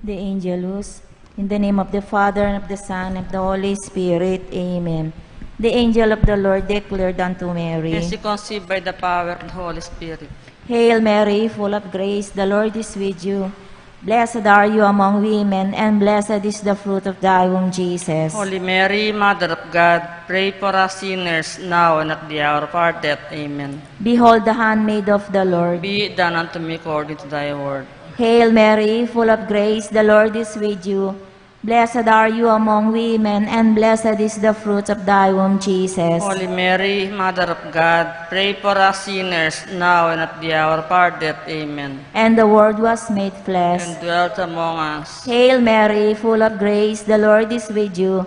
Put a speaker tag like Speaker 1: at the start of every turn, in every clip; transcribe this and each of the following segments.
Speaker 1: the Angelus. In the name of the Father, and of the Son, and of the Holy Spirit. Amen. The angel of the Lord declared unto Mary,
Speaker 2: And she conceived by the power of the Holy Spirit.
Speaker 1: Hail Mary, full of grace, the Lord is with you. Blessed are you among women, and blessed is the fruit of thy womb, Jesus.
Speaker 2: Holy Mary, Mother of God, pray for us sinners, now and at the hour of our death. Amen.
Speaker 1: Behold the handmaid of the Lord.
Speaker 2: Be it done unto me according to thy word.
Speaker 1: Hail Mary, full of grace, the Lord is with you. Blessed are you among women, and blessed is the fruit of thy womb, Jesus.
Speaker 2: Holy Mary, Mother of God, pray for us sinners, now and at the hour of our death. Amen.
Speaker 1: And the Word was made flesh.
Speaker 2: And dwelt among us.
Speaker 1: Hail Mary, full of grace, the Lord is with you.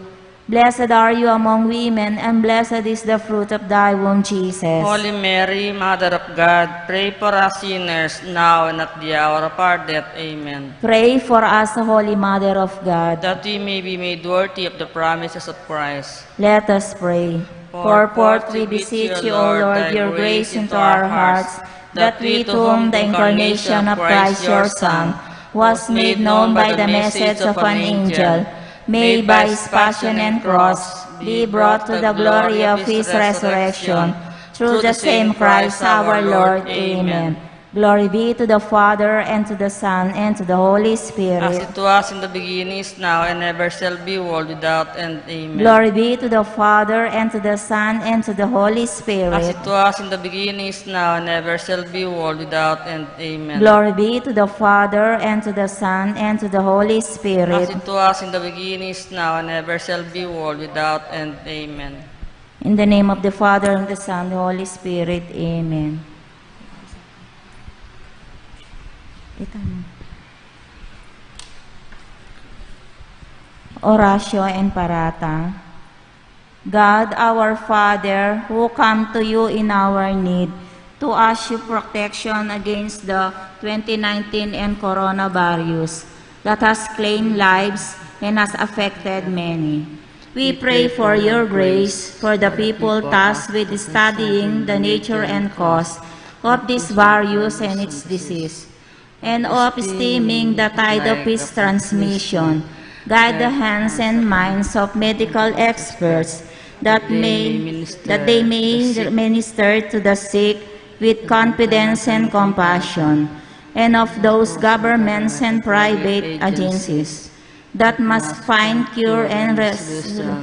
Speaker 1: Blessed are you among women, and blessed is the fruit of thy womb, Jesus.
Speaker 2: Holy Mary, Mother of God, pray for us sinners, now and at the hour of our death. Amen.
Speaker 1: Pray for us, Holy Mother of God,
Speaker 2: That we may be made worthy of the promises of Christ.
Speaker 1: let us pray. Pour forth, we beseech you, O Lord, your grace into our hearts, that we, to whom the incarnation of Christ your Son was made known by the message of an angel, may by his passion and cross be brought to the glory of his resurrection, through the same Christ our Lord. Amen. Glory be to the Father, and to the Son, and to the Holy
Speaker 2: As
Speaker 1: Spirit.
Speaker 2: it was in the beginning, is now, and ever shall be, world without end. Amen.
Speaker 1: Glory be to the Father, and to the Son, and to the Holy
Speaker 2: As
Speaker 1: Spirit.
Speaker 2: it was in the beginning, is now, and ever shall be, world without end. Amen.
Speaker 1: Glory be to the Father, and to the Son, and to the Holy
Speaker 2: As
Speaker 1: Spirit.
Speaker 2: it was in the beginning, is now, and ever shall be, world without end. Amen.
Speaker 1: In the name of the Father, and the Son, and the Holy Spirit. Amen. Oratio and Parata. God, our Father, who come to you in our need, to ask you protection against the 2019 and coronavirus that has claimed lives and has affected many. We pray for your grace for the people tasked with studying the nature and cause of this virus and its disease, and of stemming the tide of its transmission. Guide the hands and minds of medical experts that they may minister to the sick with confidence and compassion, and of those governments and private agencies that must find cure and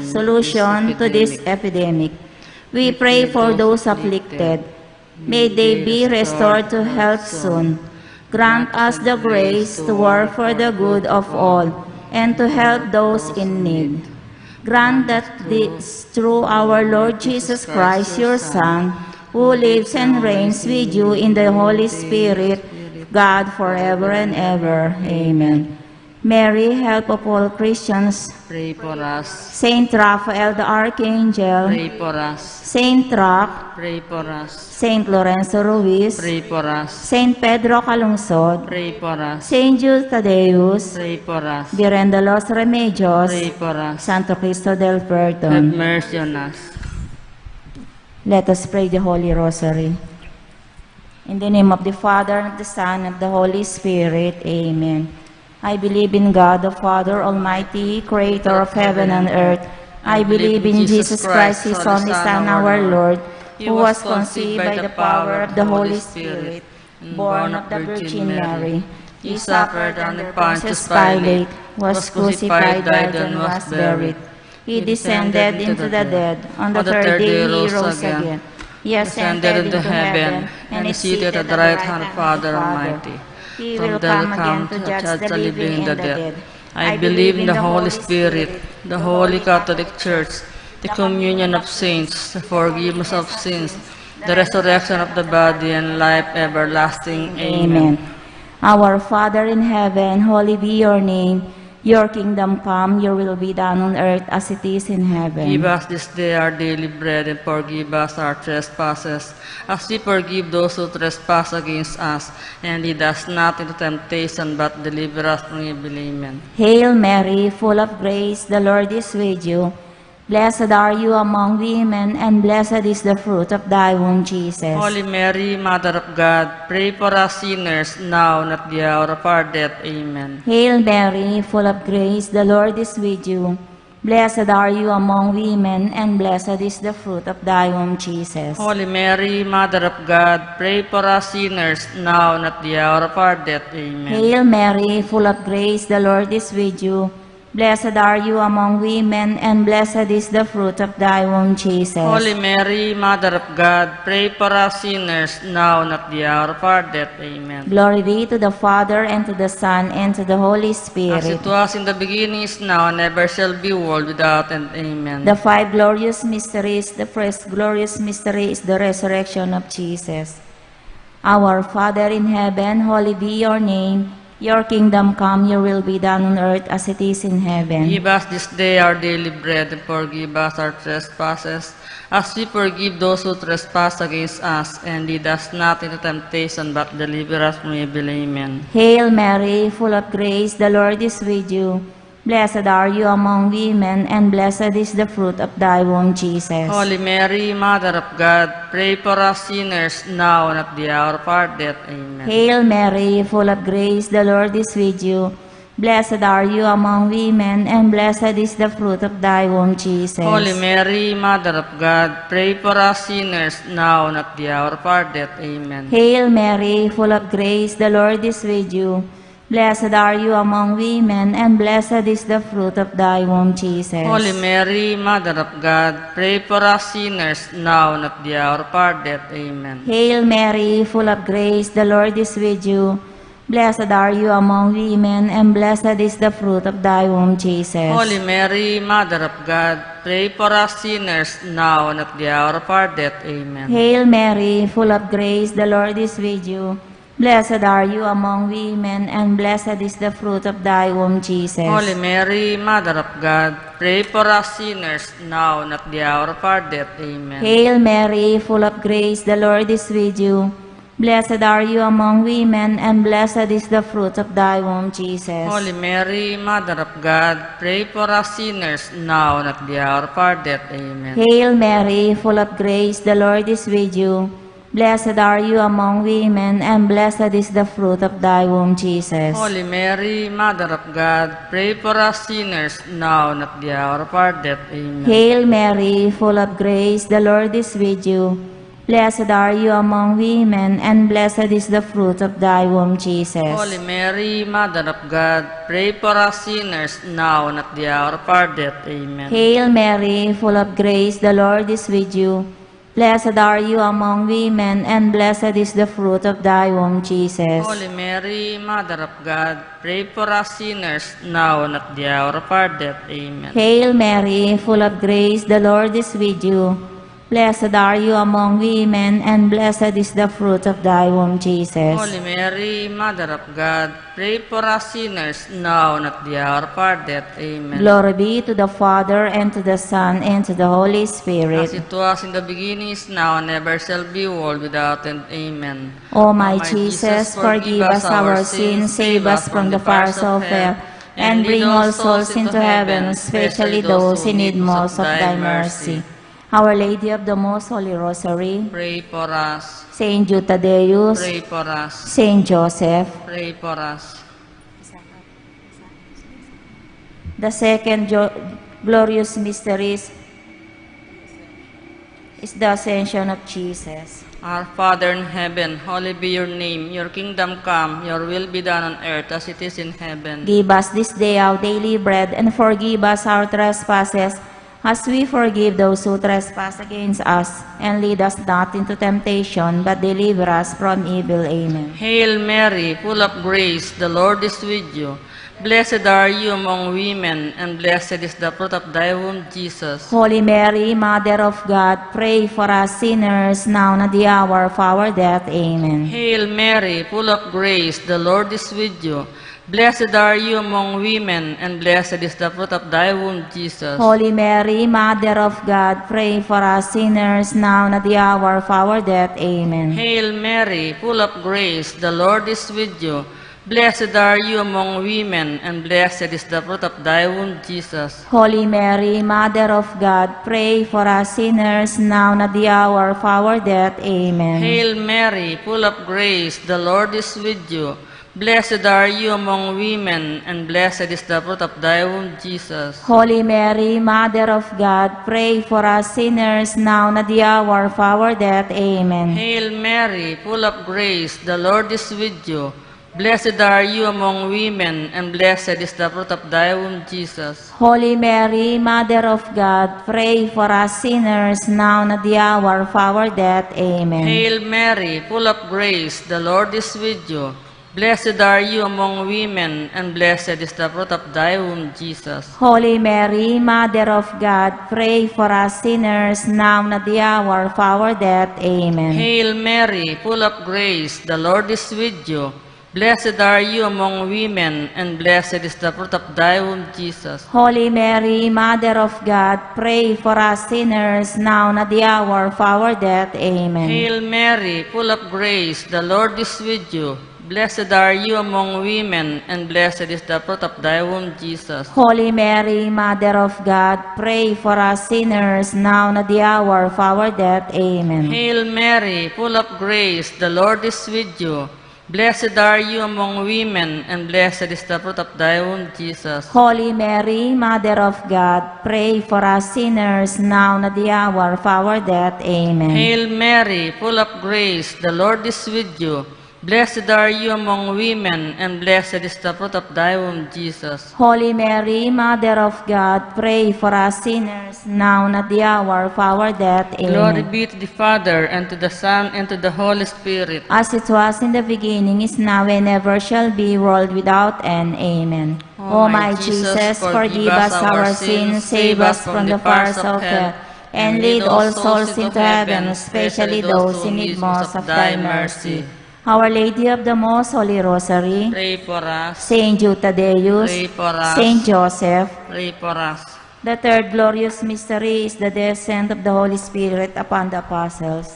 Speaker 1: solution to this epidemic. We pray for those afflicted. May they be restored to health soon. Grant us the grace to work for the good of all and to help those in need. Grant that this through our Lord Jesus Christ, your Son, who lives and reigns with you in the Holy Spirit, God, forever and ever. Amen. Mary, help of all Christians.
Speaker 2: Pray for us.
Speaker 1: Saint Raphael the Archangel.
Speaker 2: Pray for us.
Speaker 1: Saint Roch.
Speaker 2: Pray for us.
Speaker 1: Saint Lorenzo Ruiz.
Speaker 2: Pray for us.
Speaker 1: Saint Pedro Calungsod.
Speaker 2: Pray for us.
Speaker 1: Saint Jude Tadeus.
Speaker 2: Pray for us.
Speaker 1: Virgen de los Remedios.
Speaker 2: Pray for us.
Speaker 1: Santo Cristo del
Speaker 2: Have
Speaker 1: Perdon.
Speaker 2: mercy on us.
Speaker 1: Let us pray the Holy Rosary. In the name of the Father, and of the Son, and of the Holy Spirit. Amen. I believe in God, the Father Almighty, creator of heaven and earth. I believe in Jesus Christ, his only Son, our Lord, who was conceived by the power of the Holy Spirit, born of the Virgin Mary. He suffered under Pontius Pilate, was crucified, died, and was buried. He descended into the dead. On the third day he rose again. He ascended into heaven, and is seated at the right hand of Father Almighty. He will come again to judge the living and the dead.
Speaker 2: I believe in the Holy Spirit, the Holy Catholic Church, the communion of saints, the forgiveness of sins, the resurrection of the body, and life everlasting. Amen.
Speaker 1: Our Father in heaven, holy be your name. Your kingdom come, your will be done on earth as it is in heaven.
Speaker 2: Give us this day our daily bread, and forgive us our trespasses, as we forgive those who trespass against us. And lead us not into temptation, but deliver us from evil. Amen.
Speaker 1: Hail Mary, full of grace, the Lord is with you. Blessed are you among women, and blessed is the fruit of thy womb, Jesus.
Speaker 2: Holy Mary, Mother of God, pray for us sinners, now and at the hour of our death. Amen.
Speaker 1: Hail Mary, full of grace, the Lord is with you. Blessed are you among women, and blessed is the fruit of thy womb, Jesus.
Speaker 2: Holy Mary, Mother of God, pray for us sinners, now and at the hour of our death. Amen.
Speaker 1: Hail Mary, full of grace, the Lord is with you. Blessed are you among women, and blessed is the fruit of thy womb, Jesus.
Speaker 2: Holy Mary, Mother of God, pray for us sinners, now and at the hour of our death. Amen.
Speaker 1: Glory be to the Father, and to the Son, and to the Holy
Speaker 2: As
Speaker 1: Spirit.
Speaker 2: it was in the beginning, is now, and ever shall be, world without end. Amen.
Speaker 1: The five glorious mysteries. The first glorious mystery is the resurrection of Jesus. Our Father in heaven, holy be your name. Your kingdom come, your will be done on earth as it is in heaven.
Speaker 2: Give us this day our daily bread, and forgive us our trespasses, as we forgive those who trespass against us. And lead us not into temptation, but deliver us from evil. Amen.
Speaker 1: Hail Mary, full of grace, the Lord is with you. Blessed are you among women, and blessed is the fruit of thy womb, Jesus.
Speaker 2: Holy Mary, Mother of God, pray for us sinners, now and at the hour of our death. Amen.
Speaker 1: Hail Mary, full of grace, the Lord is with you. Blessed are you among women, and blessed is the fruit of thy womb, Jesus.
Speaker 2: Holy Mary, Mother of God, pray for us sinners, now and at the hour of our death. Amen.
Speaker 1: Hail Mary, full of grace, the Lord is with you. Blessed are you among women, and blessed is the fruit of thy womb, Jesus.
Speaker 2: Holy Mary, Mother of God, pray for us sinners, now and at the hour of our death. Amen.
Speaker 1: Hail Mary, full of grace, the Lord is with you. Blessed are you among women, and blessed is the fruit of thy womb, Jesus.
Speaker 2: Holy Mary, Mother of God, pray for us sinners, now and at the hour of our death. Amen.
Speaker 1: Hail Mary, full of grace, the Lord is with you. Blessed are you among women, and blessed is the fruit of thy womb, Jesus.
Speaker 2: Holy Mary, Mother of God, pray for us sinners, now and at the hour of our death. Amen.
Speaker 1: Hail Mary, full of grace, the Lord is with you. Blessed are you among women, and blessed is the fruit of thy womb, Jesus.
Speaker 2: Holy Mary, Mother of God, pray for us sinners, now and at the hour of our death. Amen.
Speaker 1: Hail Mary, full of grace, the Lord is with you. Blessed are you among women, and blessed is the fruit of thy womb, Jesus.
Speaker 2: Holy Mary, Mother of God, pray for us sinners, now and at the hour of our death. Amen.
Speaker 1: Hail Mary, full of grace, the Lord is with you. Blessed are you among women, and blessed is the fruit of thy womb, Jesus.
Speaker 2: Holy Mary, Mother of God, pray for us sinners, now and at the hour of our death. Amen.
Speaker 1: Hail Mary, full of grace, the Lord is with you. Blessed are you among women, and blessed is the fruit of thy womb, Jesus.
Speaker 2: Holy Mary, Mother of God, pray for us sinners, now and at the hour of our death. Amen.
Speaker 1: Hail Mary, full of grace, the Lord is with you. Blessed are you among women, and blessed is the fruit of thy womb, Jesus.
Speaker 2: Holy Mary, Mother of God, pray for us sinners, now and at the hour of our death. Amen.
Speaker 1: Glory be to the Father, and to the Son, and to the Holy Spirit.
Speaker 2: As it was in the beginning, is now, and ever shall be, world without end. Amen.
Speaker 1: O my Jesus, forgive us our sins, save us from the fires of hell, and bring all souls into heaven, especially those in need most of thy mercy. Our Lady of the Most Holy Rosary,
Speaker 2: Pray for us.
Speaker 1: Saint Jude Tadeus,
Speaker 2: Pray for us.
Speaker 1: Saint Joseph.
Speaker 2: Pray for us.
Speaker 1: The second glorious mystery is the Ascension of Jesus.
Speaker 2: Our Father in heaven, holy be your name. Your kingdom come, your will be done on earth as it is in heaven.
Speaker 1: Give us this day our daily bread, and forgive us our trespasses, as we forgive those who trespass against us. And lead us not into temptation, but deliver us from evil. Amen.
Speaker 2: Hail Mary, full of grace, the Lord is with you. Blessed are you among women, and blessed is the fruit of thy womb, Jesus.
Speaker 1: Holy Mary, Mother of God, pray for us sinners, now and at the hour of our death. Amen.
Speaker 2: Hail Mary, full of grace, the Lord is with you. Blessed are you among women, and blessed is the fruit of thy womb, Jesus.
Speaker 1: Holy Mary, Mother of God, pray for us sinners, now and at the hour of our death. Amen.
Speaker 2: Hail Mary, full of grace, the Lord is with you. Blessed are you among women, and blessed is the fruit of thy womb, Jesus.
Speaker 1: Holy Mary, Mother of God, pray for us sinners, now and at the hour of our death. Amen.
Speaker 2: Hail Mary, full of grace, the Lord is with you. Blessed are you among women, and blessed is the fruit of thy womb, Jesus.
Speaker 1: Holy Mary, Mother of God, pray for us sinners, now and at the hour of our death. Amen.
Speaker 2: Hail Mary, full of grace, the Lord is with you. Blessed are you among women, and blessed is the fruit of thy womb, Jesus.
Speaker 1: Holy Mary, Mother of God, pray for us sinners, now and at the hour of our death. Amen.
Speaker 2: Hail Mary, full of grace, the Lord is with you. Blessed are you among women, and blessed is the fruit of thy womb, Jesus.
Speaker 1: Holy Mary, Mother of God, pray for us sinners, now and at the hour of our death. Amen.
Speaker 2: Hail Mary, full of grace, the Lord is with you. Blessed are you among women, and blessed is the fruit of thy womb, Jesus.
Speaker 1: Holy Mary, Mother of God, pray for us sinners, now and at the hour of our death. Amen.
Speaker 2: Hail Mary, full of grace, the Lord is with you. Blessed are you among women, and blessed is the fruit of thy womb, Jesus.
Speaker 1: Holy Mary, Mother of God, pray for us sinners, now and at the hour of our death. Amen.
Speaker 2: Hail Mary, full of grace, the Lord is with you. Blessed are you among women, and blessed is the fruit of thy womb, Jesus.
Speaker 1: Holy Mary, Mother of God, pray for us sinners, now and at the hour of our death. Amen.
Speaker 2: Hail Mary, full of grace, the Lord is with you. Blessed are you among women, and blessed is the fruit of thy womb, Jesus.
Speaker 1: Holy Mary, Mother of God, pray for us sinners, now and at the hour of our death.
Speaker 2: Glory
Speaker 1: Amen.
Speaker 2: be to the Father, and to the Son, and to the Holy Spirit.
Speaker 1: As it was in the beginning, is now, and ever shall be, world without end. Amen. O my Jesus, forgive us our sins, save us from the fires of hell, and lead all souls into heaven, especially those in need most of thy mercy. Our Lady of the Most Holy Rosary,
Speaker 2: Pray for us.
Speaker 1: Saint Jude Tadeus,
Speaker 2: Pray for us.
Speaker 1: Saint Joseph.
Speaker 2: Pray for us.
Speaker 1: The third glorious mystery is the descent of the Holy Spirit upon the apostles.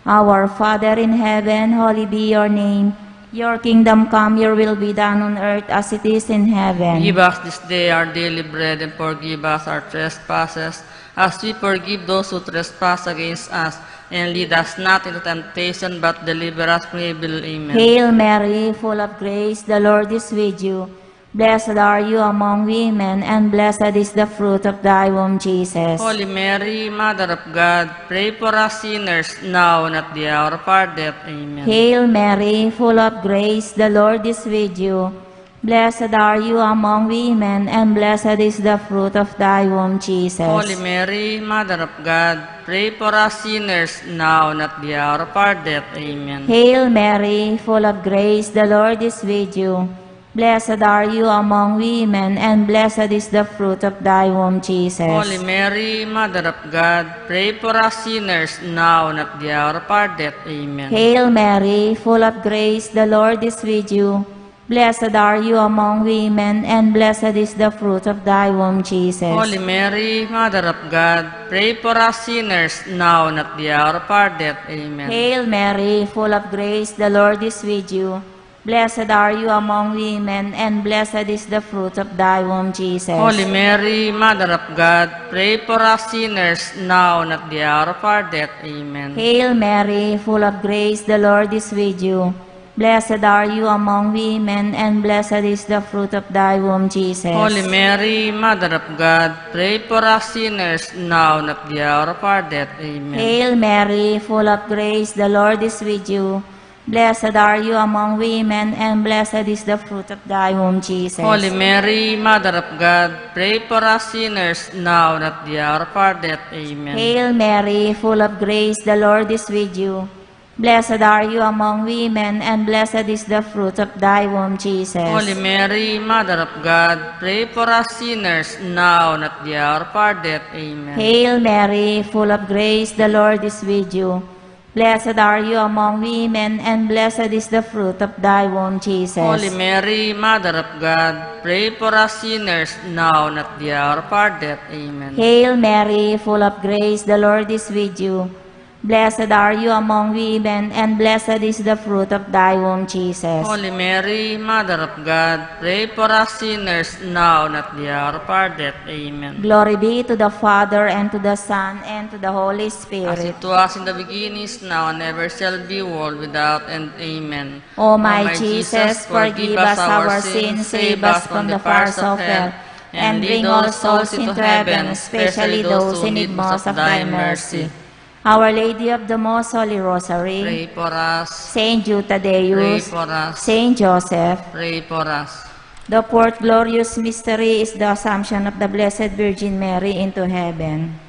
Speaker 1: Our Father in heaven, holy be your name. Your kingdom come, your will be done on earth as it is in heaven.
Speaker 2: Give us this day our daily bread, and forgive us our trespasses, as we forgive those who trespass against us. And lead us not into temptation, but deliver us from evil. Amen.
Speaker 1: Hail Mary, full of grace, the Lord is with you. Blessed are you among women, and blessed is the fruit of thy womb, Jesus.
Speaker 2: Holy Mary, Mother of God, pray for us sinners, now and at the hour of our death. Amen.
Speaker 1: Hail Mary, full of grace, the Lord is with you. Blessed are you among women, and blessed is the fruit of thy womb, Jesus.
Speaker 2: Holy Mary, Mother of God, pray for us sinners, now and at the hour of our death. Amen.
Speaker 1: Hail Mary, full of grace, the Lord is with you. Blessed are you among women, and blessed is the fruit of thy womb, Jesus.
Speaker 2: Holy Mary, Mother of God, pray for us sinners, now and at the hour of our death. Amen.
Speaker 1: Hail Mary, full of grace, the Lord is with you. Blessed are you among women, and blessed is the fruit of thy womb, Jesus.
Speaker 2: Holy Mary, Mother of God, pray for us sinners, now and at the hour of our death. Amen.
Speaker 1: Hail Mary, full of grace, the Lord is with you. Blessed are you among women, and blessed is the fruit of thy womb, Jesus.
Speaker 2: Holy Mary, Mother of God, pray for us sinners, now and at the hour of our death. Amen.
Speaker 1: Hail Mary, full of grace, the Lord is with you. Blessed are you among women, and blessed is the fruit of thy womb, Jesus.
Speaker 2: Holy Mary, Mother of God, pray for us sinners, now and at the hour of our death. Amen.
Speaker 1: Hail Mary, full of grace, the Lord is with you. Blessed are you among women, and blessed is the fruit of thy womb, Jesus.
Speaker 2: Holy Mary, Mother of God, pray for us sinners, now and at the hour of our death. Amen.
Speaker 1: Hail Mary, full of grace, the Lord is with you. Blessed are you among women, and blessed is the fruit of thy womb, Jesus.
Speaker 2: Holy Mary, Mother of God, pray for us sinners, now and at the hour of our death. Amen.
Speaker 1: Hail Mary, full of grace, the Lord is with you. Blessed are you among women, and blessed is the fruit of thy womb, Jesus.
Speaker 2: Holy Mary, Mother of God, pray for us sinners, now and at the hour of our death. Amen.
Speaker 1: Hail Mary, full of grace, the Lord is with you. Blessed are you among women, and blessed is the fruit of thy womb, Jesus.
Speaker 2: Holy Mary, Mother of God, pray for us sinners, now and at the hour of our death. Amen.
Speaker 1: Glory be to the Father, and to the Son, and to the Holy
Speaker 2: As
Speaker 1: Spirit.
Speaker 2: it was in the beginning, is now, and ever shall be, world without end. Amen.
Speaker 1: O my Jesus, forgive us our sins, save us from the fires of hell, and bring all souls into heaven, especially those in need most of thy mercy. Our Lady of the Most Holy Rosary,
Speaker 2: Pray for us.
Speaker 1: Saint Jude
Speaker 2: Pray
Speaker 1: Tadeus,
Speaker 2: for us.
Speaker 1: Saint Joseph.
Speaker 2: Pray for us.
Speaker 1: The fourth glorious mystery is the Assumption of the Blessed Virgin Mary into heaven.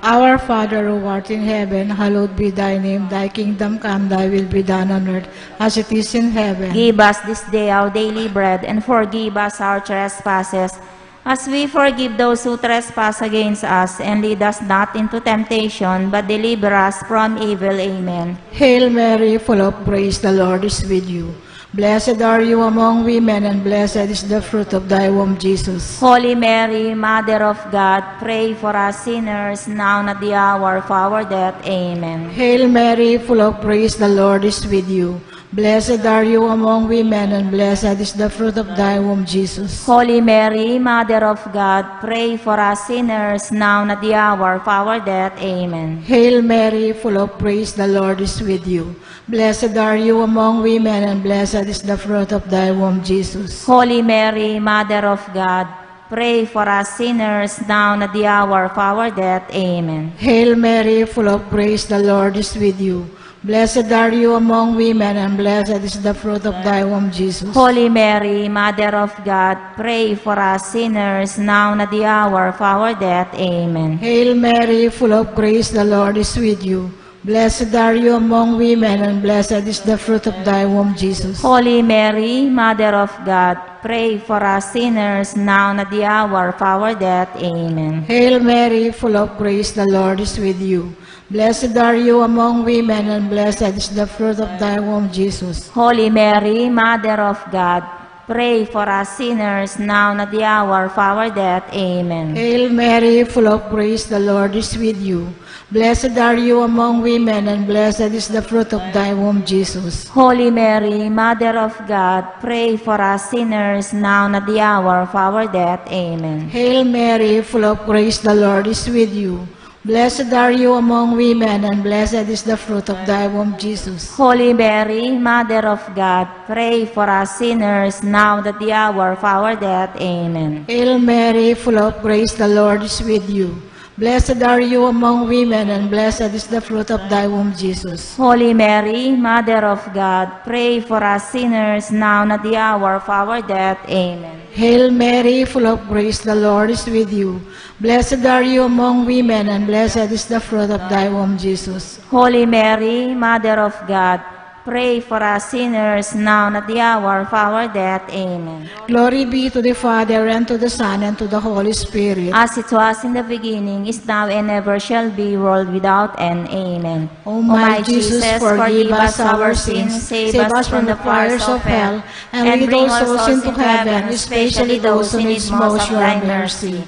Speaker 3: Our Father who art in heaven, hallowed be thy name. Thy kingdom come, thy will be done on earth as it is in heaven.
Speaker 1: Give us this day our daily bread, and forgive us our trespasses, as we forgive those who trespass against us. And lead us not into temptation, but deliver us from evil. Amen.
Speaker 3: Hail Mary, full of grace, the Lord is with you. Blessed are you among women, and blessed is the fruit of thy womb, Jesus.
Speaker 1: Holy Mary, Mother of God, pray for us sinners, now and at the hour of our death. Amen.
Speaker 3: Hail Mary, full of grace, the Lord is with you. Blessed are you among women, and blessed is the fruit of thy womb, Jesus.
Speaker 1: Holy Mary, Mother of God, pray for us sinners, now and at the hour of our death. Amen.
Speaker 3: Hail Mary, full of grace, the Lord is with you. Blessed are you among women, and blessed is the fruit of thy womb, Jesus.
Speaker 1: Holy Mary, Mother of God, pray for us sinners, now and at the hour of our death. Amen.
Speaker 3: Hail Mary, full of grace, the Lord is with you. Blessed are you among women, and blessed is the fruit of thy womb, Jesus.
Speaker 1: Holy Mary, Mother of God, pray for us sinners, now and at the hour of our death. Amen.
Speaker 3: Hail Mary, full of grace, the Lord is with you. Blessed are you among women, and blessed is the fruit of thy womb, Jesus.
Speaker 1: Holy Mary, Mother of God, pray for us sinners, now and at the hour of our death. Amen.
Speaker 3: Hail Mary, full of grace, the Lord is with you. Blessed are you among women, and blessed is the fruit of thy womb, Jesus.
Speaker 1: Holy Mary, Mother of God, pray for us sinners, now and at the hour of our death. Amen.
Speaker 3: Hail Mary, full of grace, the Lord is with you. Blessed are you among women, and blessed is the fruit of thy womb, Jesus.
Speaker 1: Holy Mary, Mother of God, pray for us sinners, now and at the hour of our death. Amen.
Speaker 3: Hail Mary, full of grace, the Lord is with you. Blessed are you among women, and blessed is the fruit of thy womb, Jesus.
Speaker 1: Holy Mary, Mother of God, pray for us sinners, now and at the hour of our death. Amen.
Speaker 3: Hail Mary, full of grace, the Lord is with you. Blessed are you among women, and blessed is the fruit of thy womb, Jesus.
Speaker 1: Holy Mary, Mother of God, pray for us sinners, now and at the hour of our death. Amen.
Speaker 3: Hail Mary, full of grace, the Lord is with you. Blessed are you among women, and blessed is the fruit of thy womb, Jesus.
Speaker 1: Holy Mary, Mother of God, pray for us sinners, now and at the hour of our death. Amen.
Speaker 3: Glory be to the Father, and to the Son, and to the Holy Spirit.
Speaker 1: As it was in the beginning, is now, and ever shall be, world without end. Amen.
Speaker 3: O my Jesus, forgive us our sins, save us from the fires of hell, and lead all souls into heaven, especially those who need most your mercy.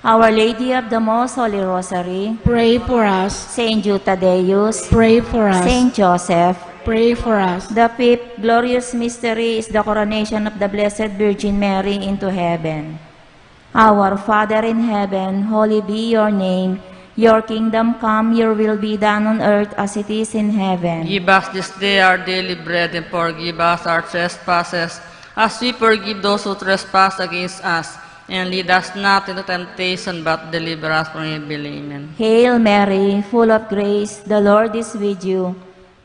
Speaker 1: Our Lady of the Most Holy Rosary,
Speaker 3: Pray for us.
Speaker 1: Saint Jude Tadeus,
Speaker 3: Pray for us.
Speaker 1: Saint Joseph.
Speaker 3: Pray for us.
Speaker 1: The fifth glorious mystery is the coronation of the Blessed Virgin Mary into heaven. Our Father in heaven, holy be your name. Your kingdom come, your will be done on earth as it is in heaven.
Speaker 2: Give us this day our daily bread, and forgive us our trespasses, as we forgive those who trespass against us. And lead us not into temptation, but deliver us from evil. Amen.
Speaker 1: Hail Mary, full of grace, the Lord is with you.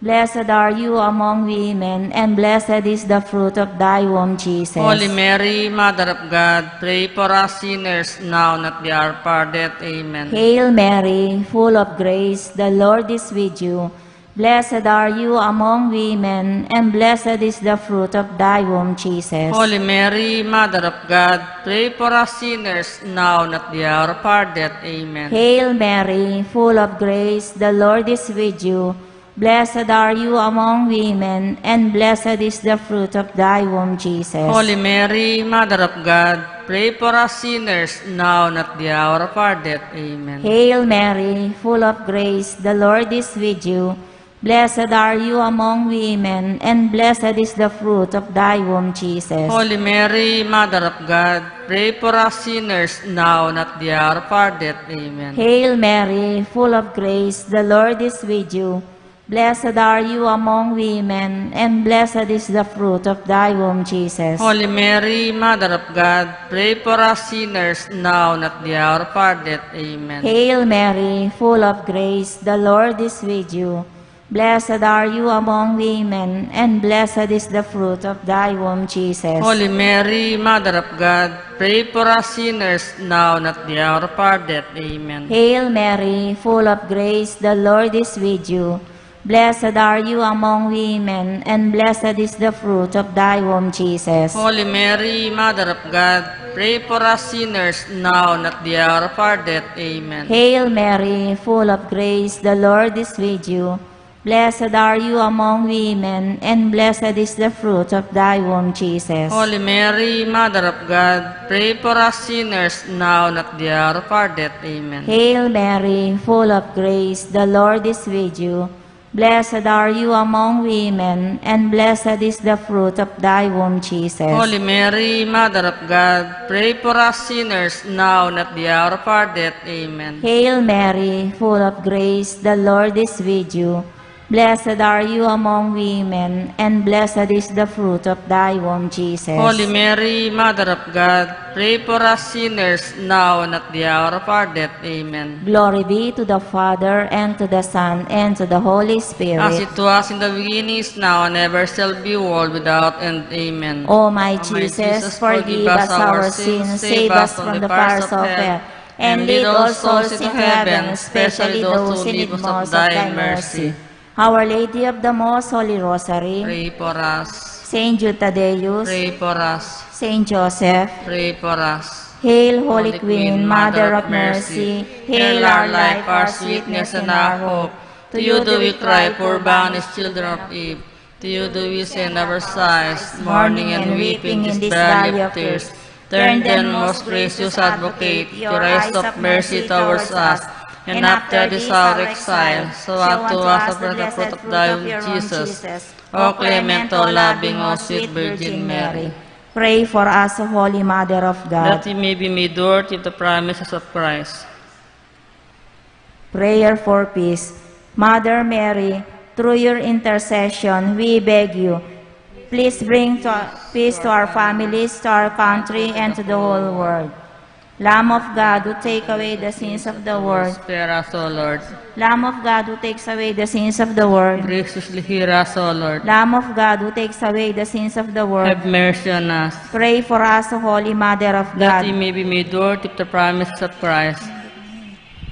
Speaker 1: Blessed are you among women, and blessed is the fruit of thy womb, Jesus.
Speaker 2: Holy Mary, Mother of God, pray for us sinners, now and at the hour of our death. Amen.
Speaker 1: Hail Mary, full of grace, the Lord is with you. Blessed are you among women, and blessed is the fruit of thy womb, Jesus.
Speaker 2: Holy Mary, Mother of God, pray for us sinners, now and at the hour of our death. Amen.
Speaker 1: Hail Mary, full of grace, the Lord is with you. Blessed are you among women, and blessed is the fruit of thy womb, Jesus.
Speaker 2: Holy Mary, Mother of God, pray for us sinners, now and at the hour of our death. Amen.
Speaker 1: Hail Mary, full of grace, the Lord is with you. Blessed are you among women, and blessed is the fruit of thy womb, Jesus.
Speaker 2: Holy Mary, Mother of God, pray for us sinners, now and at the hour of our death. Amen.
Speaker 1: Hail Mary, full of grace, the Lord is with you. Blessed are you among women, and blessed is the fruit of thy womb, Jesus.
Speaker 2: Holy Mary, Mother of God, pray for us sinners, now and at the hour of our death. Amen.
Speaker 1: Hail Mary, full of grace, the Lord is with you. Blessed are you among women, and blessed is the fruit of thy womb, Jesus.
Speaker 2: Holy Mary, Mother of God, pray for us sinners, now and at the hour of our death. Amen.
Speaker 1: Hail Mary, full of grace, the Lord is with you. Blessed are you among women, and blessed is the fruit of thy womb, Jesus.
Speaker 2: Holy Mary, Mother of God, pray for us sinners, now and at the hour of our death. Amen.
Speaker 1: Hail Mary, full of grace, the Lord is with you. Blessed are you among women, and blessed is the fruit of thy womb, Jesus.
Speaker 2: Holy Mary, Mother of God, pray for us sinners, now and at the hour of our death. Amen.
Speaker 1: Hail Mary, full of grace, the Lord is with you. Blessed are you among women, and blessed is the fruit of thy womb, Jesus.
Speaker 2: Holy Mary, Mother of God, pray for us sinners, now and at the hour of our death. Amen.
Speaker 1: Hail Mary, full of grace, the Lord is with you. Blessed are you among women, and blessed is the fruit of thy womb, Jesus.
Speaker 2: Holy Mary, Mother of God, pray for us sinners, now and at the hour of our death. Amen.
Speaker 1: Glory be to the Father, and to the Son, and to the Holy
Speaker 2: As
Speaker 1: Spirit.
Speaker 2: it was in the beginning, is now, and ever shall be, world without end. Amen.
Speaker 1: O my Jesus, forgive us our sins, save us from the fires of hell, and lead all souls into heaven, especially those who need most of thy mercy. Our Lady of the Most Holy Rosary,
Speaker 2: Pray for us.
Speaker 1: Saint Jude Tadeus,
Speaker 2: Pray for us.
Speaker 1: Saint Joseph,
Speaker 2: Pray for us.
Speaker 1: Hail, Holy Queen, Mother of Mercy, hail our life, our sweetness, and our hope.
Speaker 2: To you do we cry, poor banished children of Eve. To you do we send our sighs, mourning and weeping in this valley of tears. Turn then, most gracious Advocate, your eyes of mercy towards us, and after this our exile, so unto us the fruit of thy womb, Jesus. O clement, O loving, O sweet Virgin Mary,
Speaker 1: Pray for us, O Holy Mother of
Speaker 2: that
Speaker 1: God.
Speaker 2: we may be made worthy of the promises of Christ.
Speaker 1: Prayer for peace. Mother Mary, through your intercession, we beg you, please bring peace to our families, to our country, and to the whole world. Lamb of God, who take away the sins of the world.
Speaker 2: Spare us, O Lord.
Speaker 1: Lamb of God, who takes away the sins of the world.
Speaker 2: Graciously hear us, O Lord.
Speaker 1: Lamb of God, who takes away the sins of the world.
Speaker 2: Have mercy on us,
Speaker 1: Pray for us, O Holy Mother of
Speaker 2: that we
Speaker 1: God.
Speaker 2: may be made worthy of the promises of Christ.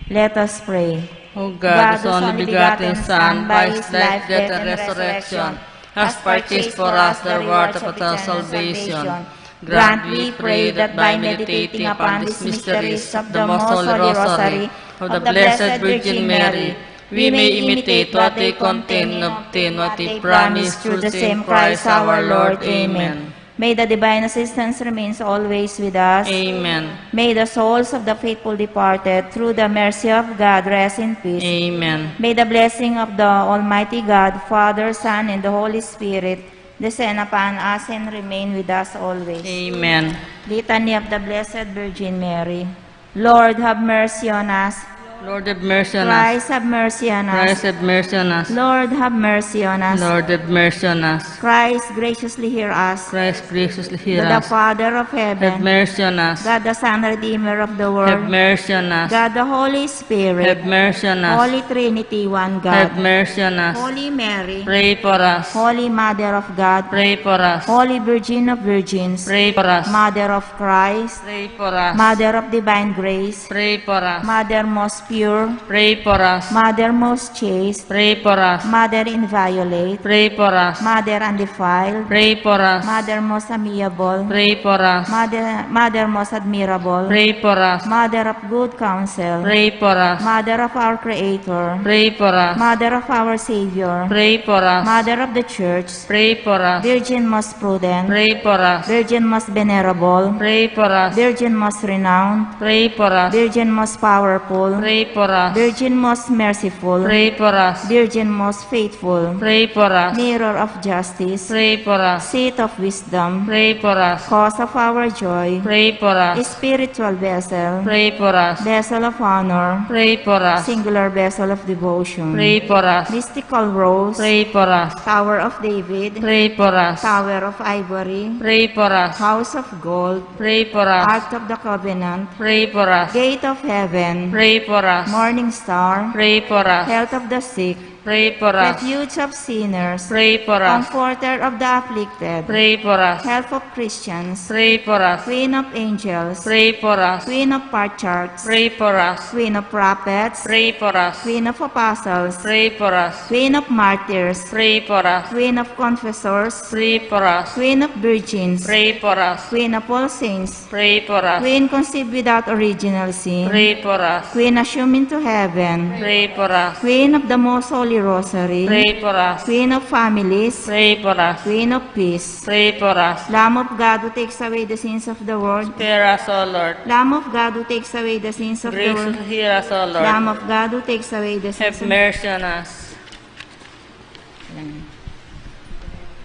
Speaker 1: Let us pray.
Speaker 2: O God, whose only begotten Son, by his life, death, and resurrection, has purchased for us the reward of eternal salvation. Grant, we pray, that by meditating upon these mysteries of the Most Holy Rosary of the Blessed Virgin Mary, we may imitate what they contain and obtain what they promise through the same Christ our Lord. Amen.
Speaker 1: May the divine assistance remains always with us.
Speaker 2: Amen.
Speaker 1: May the souls of the faithful departed, through the mercy of God, rest in peace.
Speaker 2: Amen.
Speaker 1: May the blessing of the Almighty God, Father, Son, and the Holy Spirit descend upon us and remain with us always.
Speaker 2: Amen.
Speaker 1: Litany of the Blessed Virgin Mary. Lord, have mercy on us.
Speaker 2: Lord, have mercy on us.
Speaker 1: Christ, have mercy on
Speaker 2: Christ,
Speaker 1: us.
Speaker 2: have mercy on us.
Speaker 1: Lord, have mercy on us.
Speaker 2: Lord, have mercy on us.
Speaker 1: Christ, graciously hear us.
Speaker 2: Christ, graciously hear
Speaker 1: God the
Speaker 2: us.
Speaker 1: Father of
Speaker 2: Have
Speaker 1: heaven,
Speaker 2: mercy on us.
Speaker 1: God the Son, Redeemer of the
Speaker 2: Have
Speaker 1: world,
Speaker 2: mercy on us.
Speaker 1: God the Holy Spirit,
Speaker 2: Have mercy on us.
Speaker 1: Holy Trinity, one
Speaker 2: Have
Speaker 1: God,
Speaker 2: mercy on us.
Speaker 1: Holy Mary,
Speaker 2: Pray for us.
Speaker 1: Holy Mother of God,
Speaker 2: Pray for us.
Speaker 1: Holy Virgin of Virgins,
Speaker 2: Pray for us.
Speaker 1: Mother of Christ,
Speaker 2: Pray for us.
Speaker 1: Mother of Divine Grace,
Speaker 2: Pray for us.
Speaker 1: Mother most pure,
Speaker 2: Pray for us.
Speaker 1: Mother most chaste,
Speaker 2: Pray for us.
Speaker 1: Mother inviolate,
Speaker 2: Pray for us.
Speaker 1: Mother undefiled,
Speaker 2: Pray for us.
Speaker 1: Mother most amiable,
Speaker 2: Pray for us.
Speaker 1: Mother most admirable,
Speaker 2: Pray for us.
Speaker 1: Mother of good counsel,
Speaker 2: Pray for us.
Speaker 1: Mother of our Creator,
Speaker 2: Pray for us.
Speaker 1: Mother of our Savior,
Speaker 2: Pray for us.
Speaker 1: Mother of the Church,
Speaker 2: Pray for us.
Speaker 1: Virgin most prudent,
Speaker 2: Pray for us.
Speaker 1: Virgin most venerable,
Speaker 2: Pray for us.
Speaker 1: Virgin most renowned,
Speaker 2: Pray for us.
Speaker 1: Virgin most powerful,
Speaker 2: Pray for us.
Speaker 1: Virgin most merciful,
Speaker 2: Pray for us.
Speaker 1: Virgin most faithful,
Speaker 2: Pray for us.
Speaker 1: Mirror of justice,
Speaker 2: Pray for us.
Speaker 1: Seat of wisdom,
Speaker 2: Pray for us.
Speaker 1: Cause of our joy,
Speaker 2: Pray for us.
Speaker 1: Spiritual vessel,
Speaker 2: Pray for us.
Speaker 1: Vessel of honor,
Speaker 2: Pray for us.
Speaker 1: Singular vessel of devotion,
Speaker 2: Pray for us.
Speaker 1: Mystical rose,
Speaker 2: Pray for us.
Speaker 1: Tower of David,
Speaker 2: Pray for us.
Speaker 1: Tower of ivory,
Speaker 2: Pray for us.
Speaker 1: House of gold,
Speaker 2: Pray for us.
Speaker 1: Ark of the covenant,
Speaker 2: Pray for us.
Speaker 1: Gate of heaven,
Speaker 2: Pray for us.
Speaker 1: Morning star,
Speaker 2: Pray for us.
Speaker 1: Health of the sick,
Speaker 2: Pray for us.
Speaker 1: Refuge of sinners,
Speaker 2: Pray for us.
Speaker 1: Comforter of the afflicted,
Speaker 2: Pray for us.
Speaker 1: Help of Christians,
Speaker 2: Pray for us.
Speaker 1: Queen of angels,
Speaker 2: Pray for us.
Speaker 1: Queen of patriarchs,
Speaker 2: Pray for us.
Speaker 1: Queen of prophets,
Speaker 2: Pray for us.
Speaker 1: Queen of apostles,
Speaker 2: Pray for us.
Speaker 1: Queen of martyrs,
Speaker 2: Pray for us.
Speaker 1: Queen of confessors,
Speaker 2: Pray for us.
Speaker 1: Queen of virgins,
Speaker 2: Pray for us.
Speaker 1: Queen of all saints,
Speaker 2: Pray for us.
Speaker 1: Queen conceived without original sin,
Speaker 2: Pray for us.
Speaker 1: Queen assumed into heaven,
Speaker 2: Pray for us.
Speaker 1: Queen of the most holy rosary,
Speaker 2: Pray for us.
Speaker 1: Queen of families,
Speaker 2: Pray for us.
Speaker 1: Queen of peace,
Speaker 2: Pray for us.
Speaker 1: Lamb of God who takes away the sins of the world,
Speaker 2: Spare us, O Lord.
Speaker 1: Lamb of God who takes away the sins of the
Speaker 2: Grace
Speaker 1: world,
Speaker 2: to hear us, O Lord.
Speaker 1: Lamb of God who takes away the sins
Speaker 2: Have
Speaker 1: of
Speaker 2: mercy on us.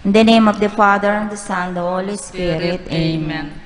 Speaker 1: In the name of the Father, and the Son, and the Holy Spirit.
Speaker 2: Amen.